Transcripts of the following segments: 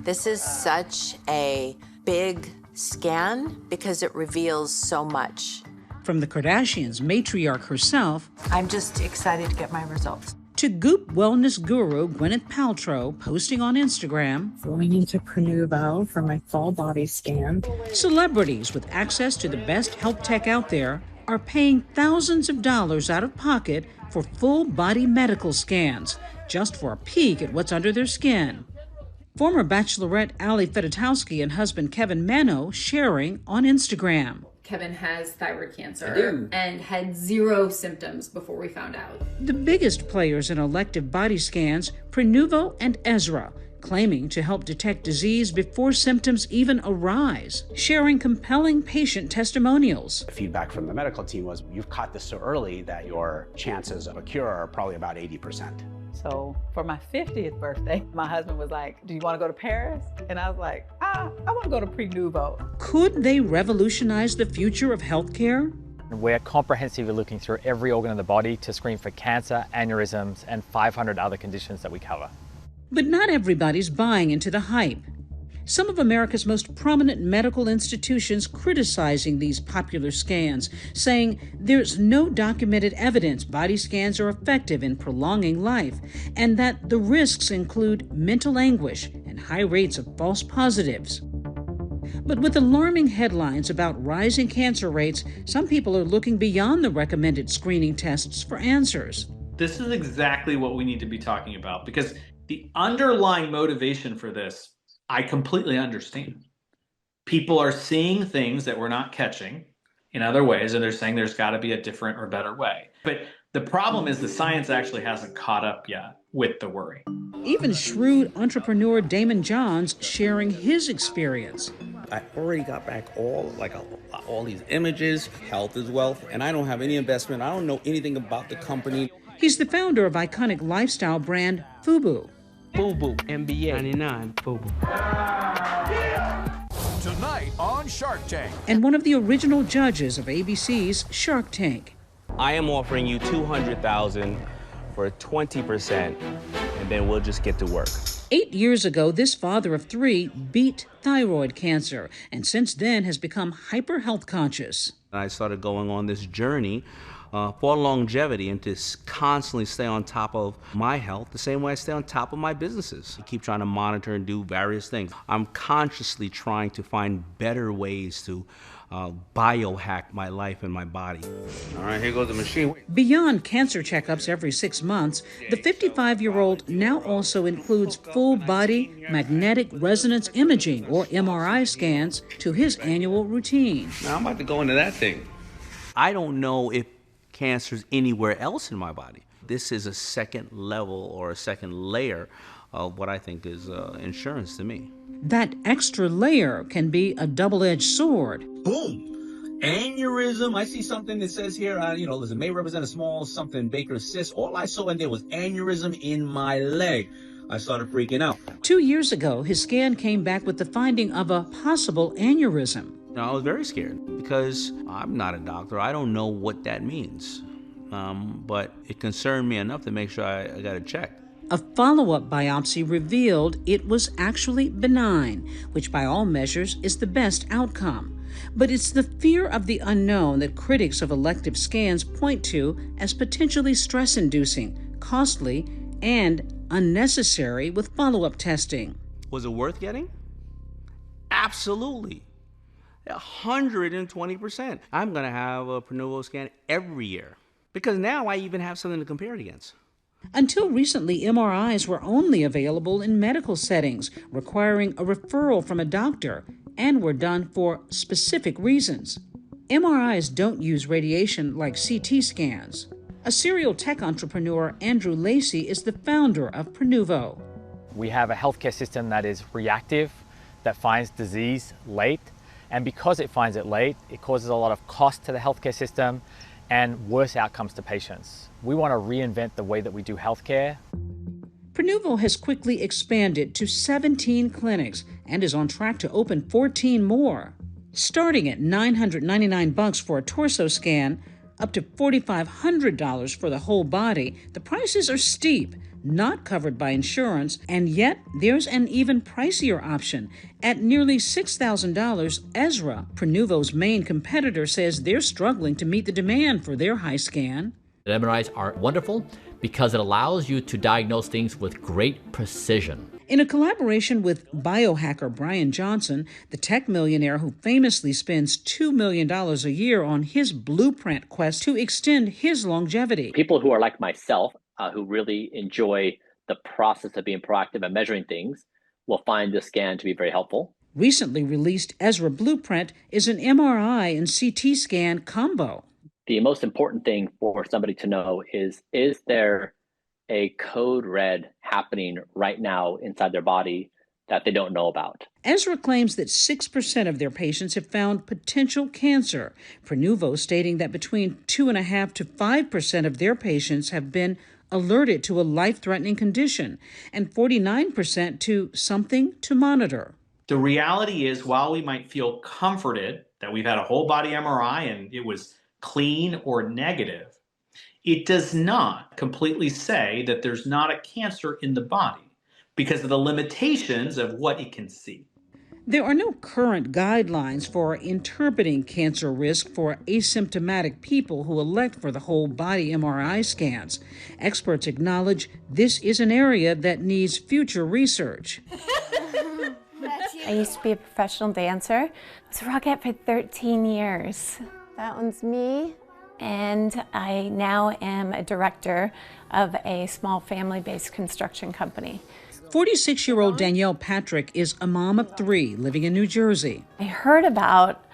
This is such a big scan because it reveals so much. From the Kardashians' matriarch herself, I'm just excited to get my results. To Goop wellness guru Gwyneth Paltrow posting on Instagram, going into Prenuvo for my full body scan. Celebrities with access to the best health tech out there are paying thousands of dollars out of pocket for full body medical scans, just for a peek at what's under their skin. Former Bachelorette Ali Fedotowsky and husband Kevin Mano sharing on Instagram. Kevin has thyroid cancer and had 0 symptoms before we found out. The biggest players in elective body scans, Prenuvo and Ezra, claiming to help detect disease before symptoms even arise, sharing compelling patient testimonials. The feedback from the medical team was, you've caught this so early that your chances of a cure are probably about 80%. So for my 50th birthday, my husband was like, do you want to go to Paris? And I was like, I want to go to Prenuvo. Could they revolutionize the future of healthcare? We're comprehensively looking through every organ of the body to screen for cancer, aneurysms, and 500 other conditions that we cover. But not everybody's buying into the hype. Some of America's most prominent medical institutions criticizing these popular scans, saying there's no documented evidence body scans are effective in prolonging life, and that the risks include mental anguish and high rates of false positives. But with alarming headlines about rising cancer rates, some people are looking beyond the recommended screening tests for answers. This is exactly what we need to be talking about, because the underlying motivation for this, I completely understand. People are seeing things that we're not catching in other ways, and they're saying there's got to be a different or better way. But the problem is the science actually hasn't caught up yet with the worry. Even shrewd entrepreneur Daymond Johns sharing his experience. I already got back all these images. Health is wealth, and I don't have any investment. I don't know anything about the company. He's the founder of iconic lifestyle brand FUBU. FUBU, NBA 99, FUBU. Tonight on Shark Tank. And one of the original judges of ABC's Shark Tank. I am offering you $200,000 for 20%, and then we'll just get to work. 8 years ago, this father of 3 beat thyroid cancer, and since then has become hyper health conscious. I started going on this journey for longevity and to constantly stay on top of my health the same way I stay on top of my businesses. I keep trying to monitor and do various things. I'm consciously trying to find better ways to biohack my life and my body. All right, here goes the machine. Beyond cancer checkups every 6 months, the 55-year-old now also includes full-body magnetic resonance imaging, or MRI scans, to his annual routine. Now I'm about to go into that thing. I don't know if cancer's anywhere else in my body. This is a second level or a second layer of what I think is insurance to me. That extra layer can be a double-edged sword. Boom! Aneurysm. I see something that says here, listen, may represent a small something Baker cyst. All I saw in there was aneurysm in my leg. I started freaking out. 2 years ago, his scan came back with the finding of a possible aneurysm. I was very scared because I'm not a doctor. I don't know what that means. But it concerned me enough to make sure I got it checked. A follow-up biopsy revealed it was actually benign, which by all measures is the best outcome. But it's the fear of the unknown that critics of elective scans point to as potentially stress-inducing, costly, and unnecessary with follow-up testing. Was it worth getting? Absolutely. 120%. I'm going to have a Prenuvo scan every year because now I even have something to compare it against. Until recently, MRIs were only available in medical settings, requiring a referral from a doctor, and were done for specific reasons. MRIs don't use radiation like CT scans. A serial tech entrepreneur, Andrew Lacey, is the founder of Prenuvo. We have a healthcare system that is reactive, that finds disease late, and because it finds it late, it causes a lot of cost to the healthcare system and worse outcomes to patients. We want to reinvent the way that we do healthcare. Prenuvo has quickly expanded to 17 clinics and is on track to open 14 more. Starting at $999 for a torso scan, up to $4,500 for the whole body, the prices are steep, not covered by insurance, and yet there's an even pricier option. At nearly $6,000, Ezra, Prenuvo's main competitor, says they're struggling to meet the demand for their high scan. The MRIs are wonderful because it allows you to diagnose things with great precision. In a collaboration with biohacker Brian Johnson, the tech millionaire who famously spends $2 million a year on his blueprint quest to extend his longevity. People who are like myself, who really enjoy the process of being proactive and measuring things, will find this scan to be very helpful. Recently released Ezra Blueprint is an MRI and CT scan combo. The most important thing for somebody to know is there a code red happening right now inside their body that they don't know about? Ezra claims that 6% of their patients have found potential cancer. Prenuvo stating that between 2.5% to 5% of their patients have been alerted to a life-threatening condition, and 49% to something to monitor. The reality is, while we might feel comforted that we've had a whole body MRI and it was clean or negative, it does not completely say that there's not a cancer in the body because of the limitations of what it can see. There are no current guidelines for interpreting cancer risk for asymptomatic people who elect for the whole body MRI scans. Experts acknowledge this is an area that needs future research. I used to be a professional dancer. I was a rockette for 13 years. That one's me. And I now am a director of a small family-based construction company. 46-year-old Danielle Patrick is a mom of 3 living in New Jersey. I heard about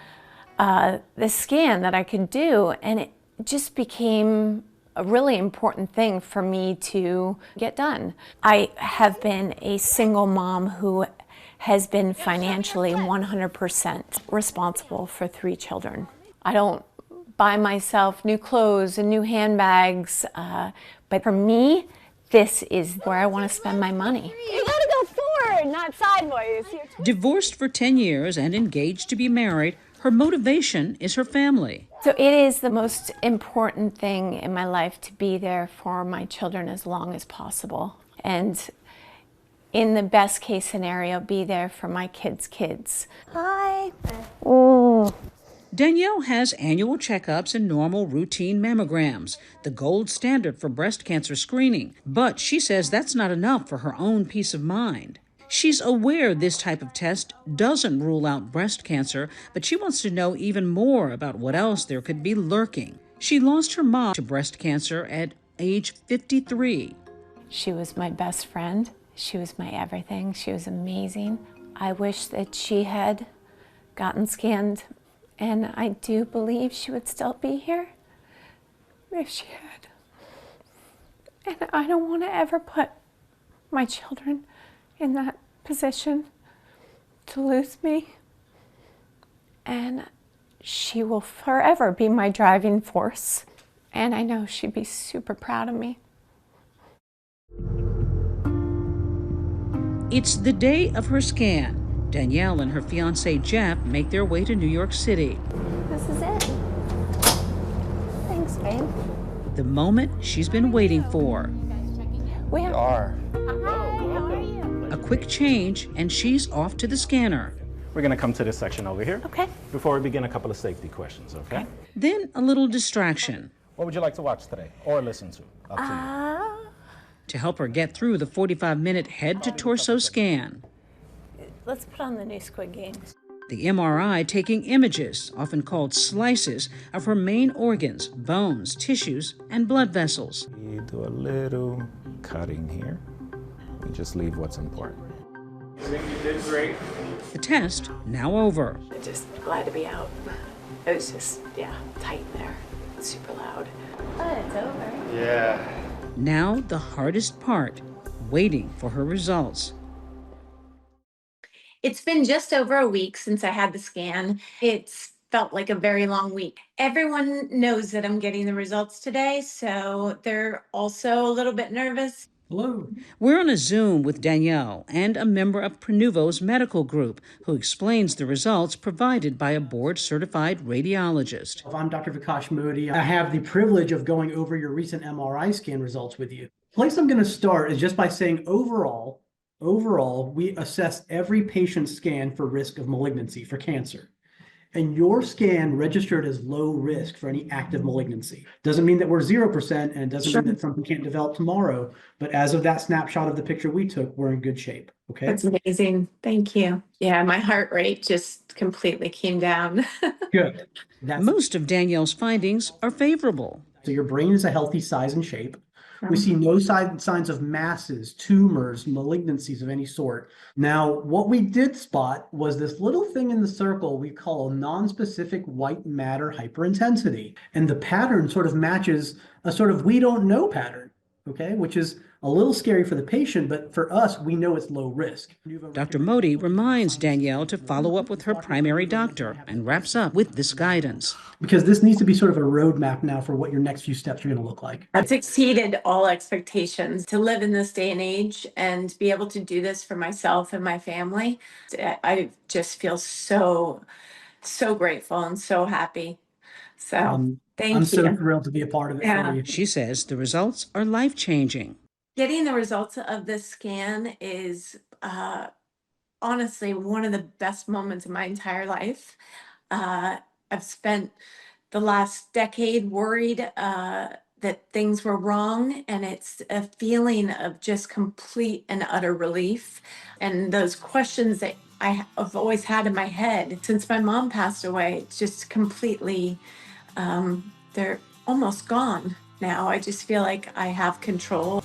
this scan that I could do, and it just became a really important thing for me to get done. I have been a single mom who has been financially 100% responsible for 3 children. I don't buy myself new clothes and new handbags, but for me, this is where I want to spend my money. You gotta go forward, not sideways. Divorced for 10 years and engaged to be married, her motivation is her family. So it is the most important thing in my life to be there for my children as long as possible. And in the best case scenario, be there for my kids' kids. Hi. Ooh. Danielle has annual checkups and normal routine mammograms, the gold standard for breast cancer screening. But she says that's not enough for her own peace of mind. She's aware this type of test doesn't rule out breast cancer, but she wants to know even more about what else there could be lurking. She lost her mom to breast cancer at age 53. She was my best friend. She was my everything. She was amazing. I wish that she had gotten scanned, and I do believe she would still be here if she had. And I don't want to ever put my children in that position to lose me. And she will forever be my driving force. And I know she'd be super proud of me. It's the day of her scan. Danielle and her fiancé Jeff make their way to New York City. This is it. Thanks, babe. The moment she's been waiting for. We are. Hi, how are you? A quick change, and she's off to the scanner. We're gonna come to this section over here. Okay. Before we begin, a couple of safety questions, okay? Then a little distraction. What would you like to watch today or listen to? Up to you. To help her get through the 45-minute head-to-torso scan. Let's put on the new Squid Games. The MRI taking images, often called slices, of her main organs, bones, tissues, and blood vessels. We do a little cutting here. We just leave what's important. I think you did great. The test now over. I'm just glad to be out. It was just, tight in there. Super loud. But it's over. Yeah. Now the hardest part, waiting for her results. It's been just over a week since I had the scan. It's felt like a very long week. Everyone knows that I'm getting the results today, so they're also a little bit nervous. Hello. We're on a Zoom with Danielle and a member of Prenuvo's medical group who explains the results provided by a board-certified radiologist. I'm Dr. Vikash Modi. I have the privilege of going over your recent MRI scan results with you. Place I'm going to start is just by saying overall, we assess every patient's scan for risk of malignancy, for cancer. And your scan registered as low risk for any active malignancy. Doesn't mean that we're 0%, and it doesn't mean that something can't develop tomorrow. But as of that snapshot of the picture we took, we're in good shape. Okay. That's amazing. Thank you. Yeah, my heart rate just completely came down. Good. Most of Danielle's findings are favorable. So your brain is a healthy size and shape. We see no signs of masses, tumors, malignancies of any sort. Now, what we did spot was this little thing in the circle we call a non-specific white matter hyperintensity. And the pattern sort of matches a sort of we don't know pattern, okay, which is a little scary for the patient, but for us, we know it's low risk. Dr. Modi reminds Danielle to follow up with her primary doctor and wraps up with this guidance. Because this needs to be sort of a roadmap now for what your next few steps are going to look like. It's exceeded all expectations to live in this day and age and be able to do this for myself and my family. I just feel so grateful and so happy. So thank you. I'm so thrilled to be a part of it for you. She says the results are life-changing. Getting the results of this scan is honestly one of the best moments of my entire life. I've spent the last decade worried that things were wrong, and it's a feeling of just complete and utter relief. And those questions that I have always had in my head since my mom passed away, it's just completely, they're almost gone now. I just feel like I have control.